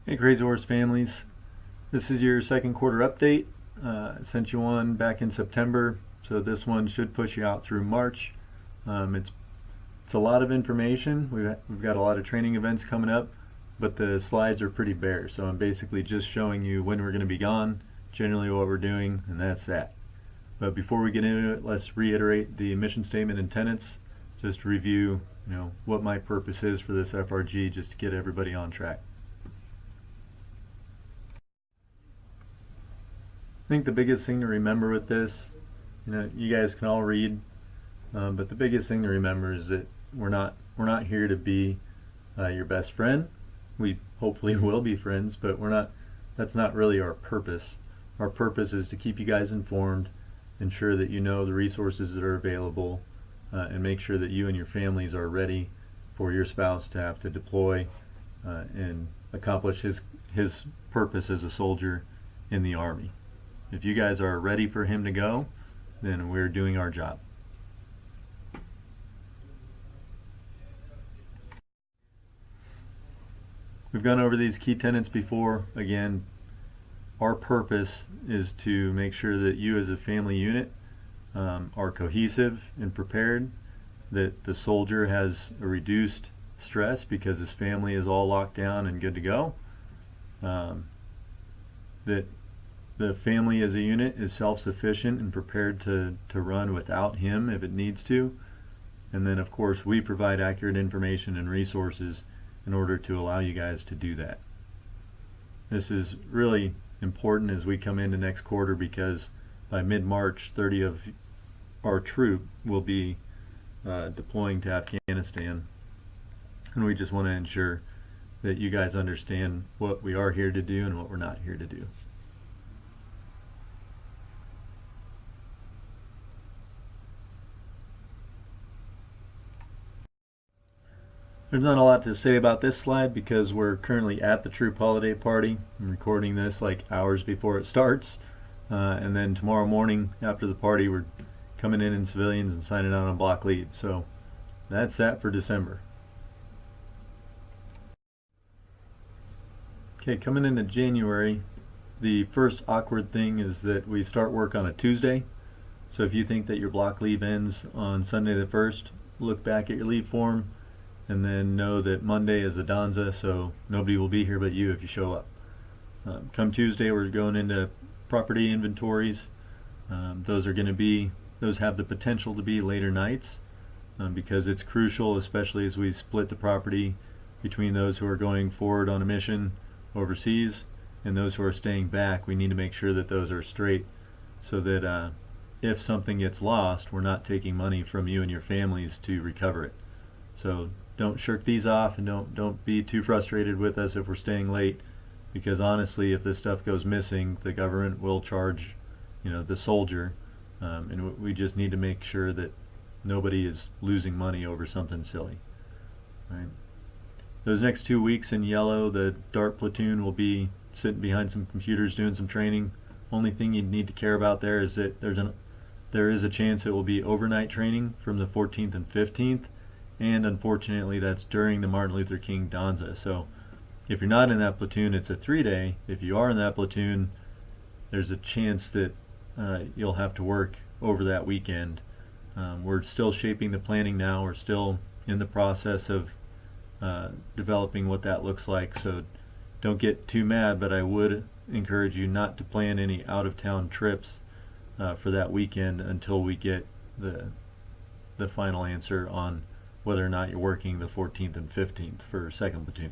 Hey Crazyhorse families, this is your second quarter update. I sent you one back in September, so this one should push you out through March. It's a lot of information. We've got a lot of training events coming up, but the slides are pretty bare, so I'm basically just showing you when we're going to be gone, generally what we're doing, and that's that. But before we get into it, let's reiterate the mission statement and tenets, just to review what my purpose is for this FRG, just to get everybody on track. I think the biggest thing to remember with this, you guys can all read, but the biggest thing to remember is that we're not here to be your best friend. We hopefully will be friends, but that's not really our purpose. Our purpose is to keep you guys informed, ensure that you know the resources that are available, and make sure that you and your families are ready for your spouse to have to deploy and accomplish his purpose as a soldier in the Army. If you guys are ready for him to go, then we're doing our job. We've gone over these key tenets before. Again, our purpose is to make sure that you as a family unit are cohesive and prepared, that the soldier has a reduced stress because his family is all locked down and good to go, that the family as a unit is self-sufficient and prepared to run without him if it needs to. And then of course we provide accurate information and resources in order to allow you guys to do that. This is really important as we come into next quarter, because by mid-March 30 of our troop will be deploying to Afghanistan, and we just want to ensure that you guys understand what we are here to do and what we're not here to do. There's not a lot to say about this slide because we're currently at the troop holiday party. I'm recording this like hours before it starts, and then tomorrow morning after the party we're coming in civilians and signing out on block leave. So that's that for December. Okay, coming into January, the first awkward thing is that we start work on a Tuesday. So if you think that your block leave ends on Sunday the 1st, look back at your leave form and then know that Monday is a Danza, so nobody will be here but you if you show up. Come Tuesday, we're going into property inventories. Those have the potential to be later nights, because it's crucial, especially as we split the property between those who are going forward on a mission overseas and those who are staying back. We need to make sure that those are straight, so that if something gets lost, we're not taking money from you and your families to recover it. So don't shirk these off, and don't be too frustrated with us if we're staying late, because honestly, if this stuff goes missing, the government will charge the soldier, and we just need to make sure that nobody is losing money over something silly. Right? Those next 2 weeks in yellow, the DART platoon will be sitting behind some computers doing some training. Only thing you need to care about there is that there is a chance it will be overnight training from the 14th and 15th, and unfortunately that's during the Martin Luther King Danza. So if you're not in that platoon, it's a 3-day. If you are in that platoon, there's a chance that you'll have to work over that weekend. We're still shaping the planning now. We're still in the process of developing what that looks like, so don't get too mad, but I would encourage you not to plan any out-of-town trips for that weekend until we get the final answer on whether or not you're working the 14th and 15th for 2nd Platoon.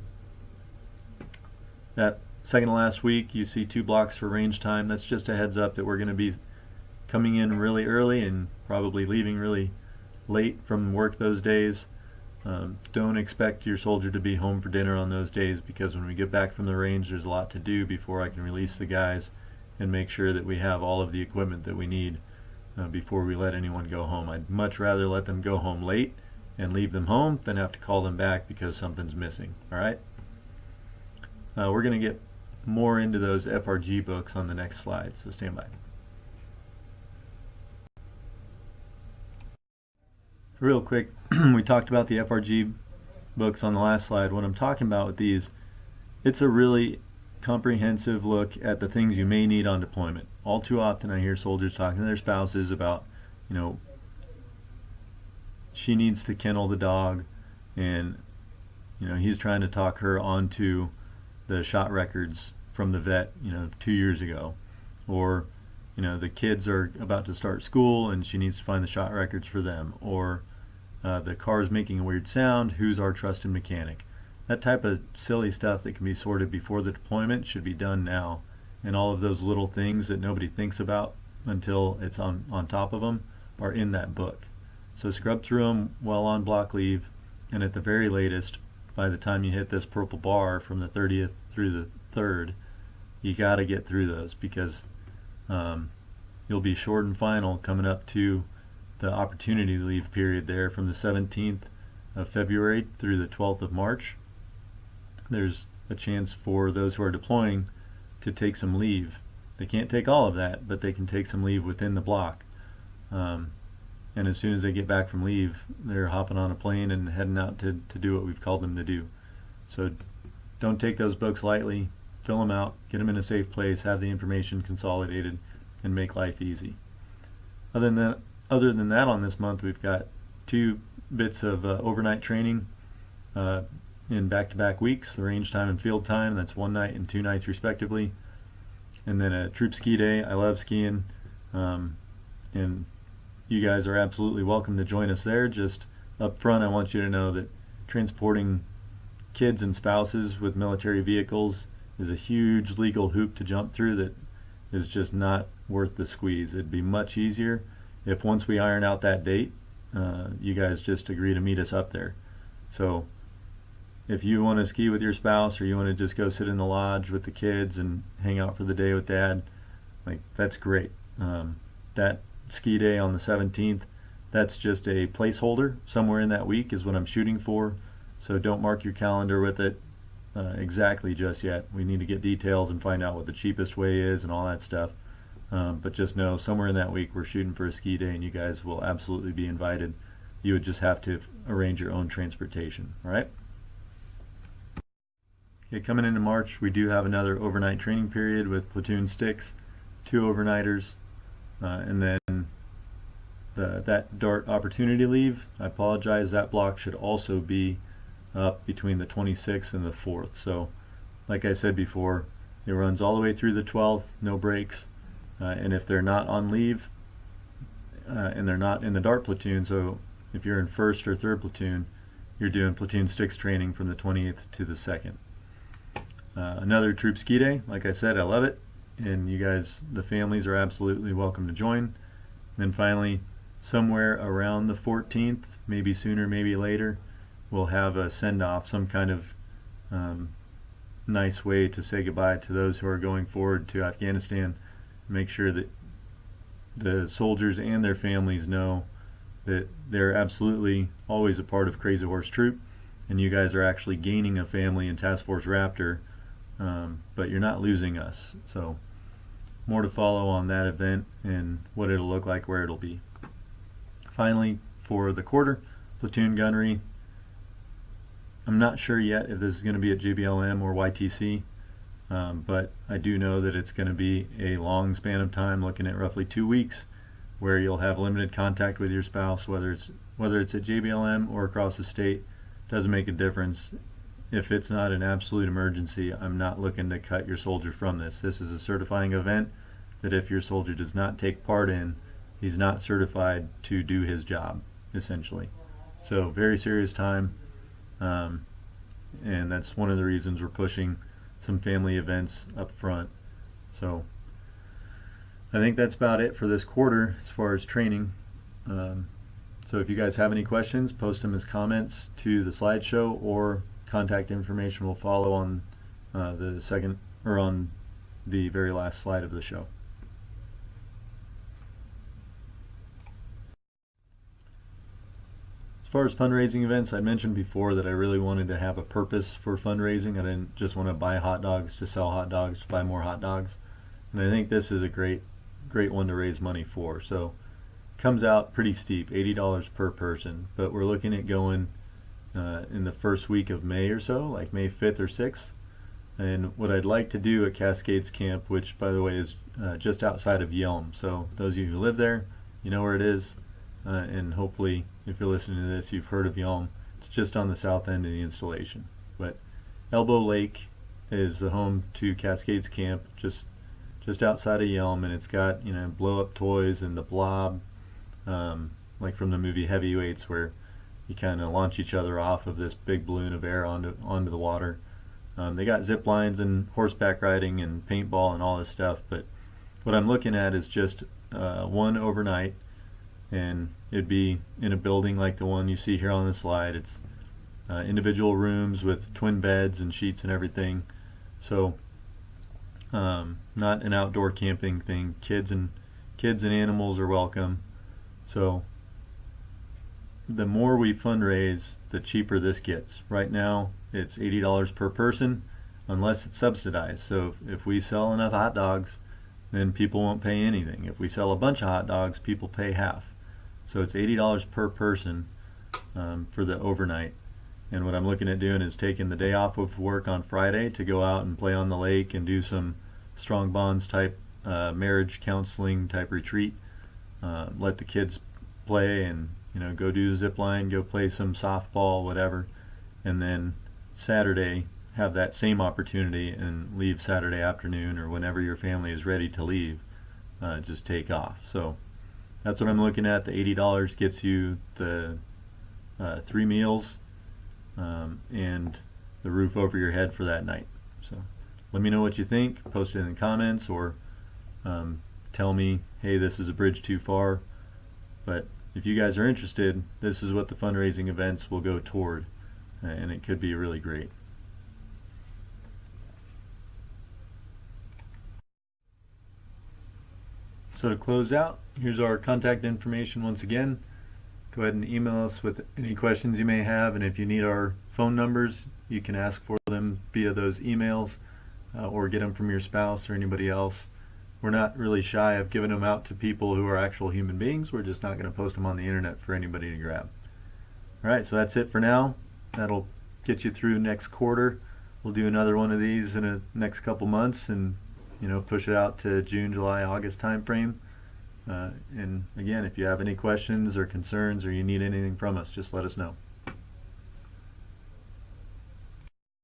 That second to last week, you see 2 blocks for range time. That's just a heads up that we're going to be coming in really early and probably leaving really late from work those days. Don't expect your soldier to be home for dinner on those days, because when we get back from the range, there's a lot to do before I can release the guys and make sure that we have all of the equipment that we need before we let anyone go home. I'd much rather let them go home late and leave them home than have to call them back because something's missing. Alright? We're going to get more into those FRG books on the next slide, so stand by. Real quick, we talked about the FRG books on the last slide. What I'm talking about with these it's a really comprehensive look at the things you may need on deployment. All too often I hear soldiers talking to their spouses about, you know, she needs to kennel the dog, and you know, he's trying to talk her onto the shot records from the vet, you know, 2 years ago. Or, you know, the kids are about to start school and she needs to find the shot records for them. Or the car is making a weird sound, who's our trusted mechanic? That type of silly stuff that can be sorted before the deployment should be done now. And all of those little things that nobody thinks about until it's on top of them are in that book. So scrub through them while on block leave, and at the very latest, by the time you hit this purple bar from the 30th through the 3rd, you got to get through those, because you'll be short and final coming up to the opportunity leave period there from the 17th of February through the 12th of March. There's a chance for those who are deploying to take some leave. They can't take all of that, but they can take some leave within the block. And as soon as they get back from leave, they're hopping on a plane and heading out to do what we've called them to do. So don't take those books lightly. Fill them out, get them in a safe place, have the information consolidated, and make life easy. Other than that, on this month we've got 2 bits of overnight training in back-to-back weeks, the range time and field time. That's 1 night and 2 nights respectively. And then a troop ski day. I love skiing, and you guys are absolutely welcome to join us there. Just up front, I want you to know that transporting kids and spouses with military vehicles is a huge legal hoop to jump through that is just not worth the squeeze. It'd be much easier if, once we iron out that date, you guys just agree to meet us up there. So if you want to ski with your spouse, or you want to just go sit in the lodge with the kids and hang out for the day with dad, like, that's great. That ski day on the 17th, that's just a placeholder. Somewhere in that week is what I'm shooting for, so don't mark your calendar with it exactly just yet. We need to get details and find out what the cheapest way is and all that stuff, but just know somewhere in that week we're shooting for a ski day, and you guys will absolutely be invited. You would just have to arrange your own transportation. All right? Okay, coming into March, we do have another overnight training period with platoon sticks, 2 overnighters, and then that DART opportunity leave. I apologize, that block should also be up between the 26th and the 4th. So like I said before, it runs all the way through the 12th, no breaks, and if they're not on leave and they're not in the DART platoon, so if you're in 1st or 3rd platoon, you're doing platoon sticks training from the 28th to the 2nd. Another troop ski day. Like I said, I love it, and you guys, the families, are absolutely welcome to join. Then finally, somewhere around the 14th, maybe sooner, maybe later, we'll have a send-off, some kind of nice way to say goodbye to those who are going forward to Afghanistan. Make sure that the soldiers and their families know that they're absolutely always a part of Crazyhorse Troop, and you guys are actually gaining a family in Task Force Raptor, but you're not losing us. So more to follow on that event and what it'll look like, where it'll be. Finally, for the quarter, platoon gunnery. I'm not sure yet if this is going to be at JBLM or YTC, but I do know that it's going to be a long span of time, looking at roughly 2 weeks, where you'll have limited contact with your spouse, whether it's at JBLM or across the state. Doesn't make a difference. If it's not an absolute emergency, I'm not looking to cut your soldier from this. This is a certifying event that if your soldier does not take part in, he's not certified to do his job, essentially. So very serious time, and that's one of the reasons we're pushing some family events up front. So I think that's about it for this quarter as far as training. So if you guys have any questions, post them as comments to the slideshow, or contact information will follow on the second, or on the very last slide of the show. As far as fundraising events, I mentioned before that I really wanted to have a purpose for fundraising. I didn't just want to buy hot dogs to sell hot dogs, to buy more hot dogs. And I think this is a great one to raise money for. So comes out pretty steep, $80 per person, but we're looking at going in the first week of May or so, like May 5th or 6th. And what I'd like to do at Cascades Camp, which by the way is just outside of Yelm, so those of you who live there, you know where it is, and hopefully if you're listening to this you've heard of Yelm. It's just on the south end of the installation. But Elbow Lake is the home to Cascades Camp, just outside of Yelm, and it's got, you know, blow up toys and the blob, like from the movie Heavyweights, where you kind of launch each other off of this big balloon of air onto the water. They got zip lines and horseback riding and paintball and all this stuff, but what I'm looking at is just one overnight, and it'd be in a building like the one you see here on the slide. It's individual rooms with twin beds and sheets and everything, so not an outdoor camping thing. Kids and animals are welcome. So the more we fundraise, the cheaper this gets. Right now it's $80 per person unless it's subsidized. So if we sell enough hot dogs, then people won't pay anything. If we sell a bunch of hot dogs, people pay half. So it's $80 per person for the overnight. And what I'm looking at doing is taking the day off of work on Friday to go out and play on the lake and do some strong bonds type marriage counseling type retreat. Let the kids play and, you know, go do the zip line, go play some softball, whatever, and then Saturday have that same opportunity and leave Saturday afternoon or whenever your family is ready to leave. Just take off. So that's what I'm looking at. The $80 gets you the 3 meals and the roof over your head for that night. So let me know what you think. Post it in the comments, or tell me, hey, this is a bridge too far. But if you guys are interested, this is what the fundraising events will go toward, and it could be really great. So to close out, here's our contact information once again. Go ahead and email us with any questions you may have, and if you need our phone numbers, you can ask for them via those emails, or get them from your spouse or anybody else. We're not really shy of giving them out to people who are actual human beings. We're just not going to post them on the internet for anybody to grab. Alright, so that's it for now. That'll get you through next quarter. We'll do another one of these in the next couple months, and, you know, push it out to June, July, August time frame. And again, if you have any questions or concerns or you need anything from us, just let us know.